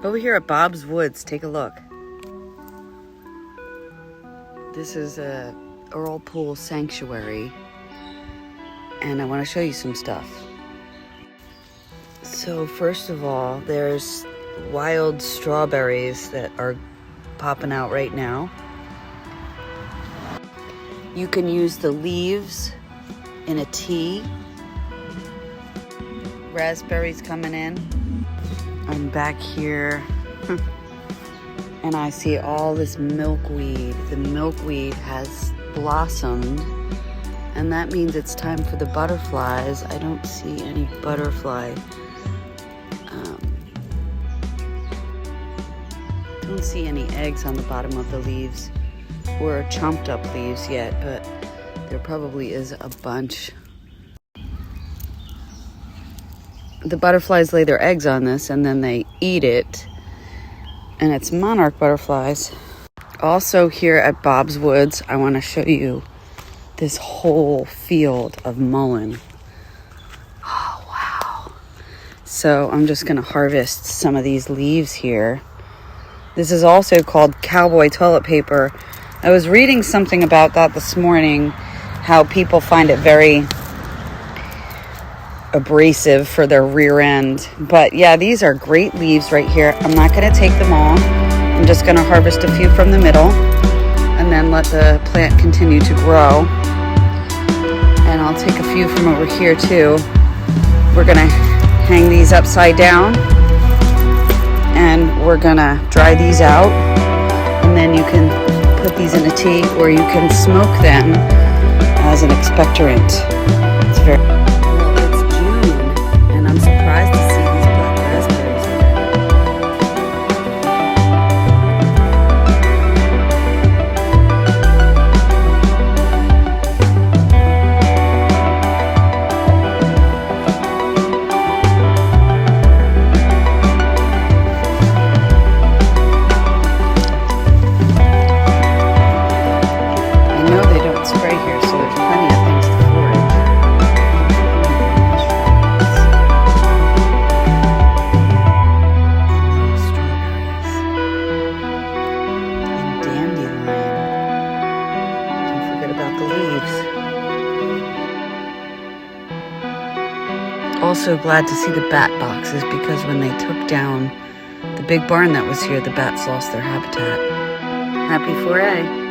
Over here at Bob's Woods, take a look. This is a Earl Pool Sanctuary, and I want to show you some stuff. So first of all, there's wild strawberries that are popping out right now. You can use the leaves in a tea. Raspberries coming in. I'm back here and I see all this milkweed. The milkweed has blossomed, and that means it's time for the butterflies. I don't see any butterfly. Don't see any eggs on the bottom of the leaves or chomped up leaves yet, but there probably is a bunch. The butterflies lay their eggs on this and then they eat it, and it's monarch butterflies. Also here at Bob's Woods, I want to show you this whole field of mullein. Oh, wow. So I'm just going to harvest some of these leaves here. This is also called cowboy toilet paper. I was reading something about that this morning, how people find it very abrasive for their rear end. But yeah, these are great leaves right here. I'm not going to take them all. I'm just going to harvest a few from the middle and then let the plant continue to grow. And I'll take a few from over here too. We're going to hang these upside down and we're going to dry these out, and then you can put these in a tea or you can smoke them as an expectorant. It's very well, it's June and I'm surprised to see these black raspberries. I know they don't spray here, so there's plenty of things to forage. Strawberries and dandelion. Don't forget about the leaves. Also glad to see the bat boxes, because when they took down the big barn that was here, the bats lost their habitat. Happy foray.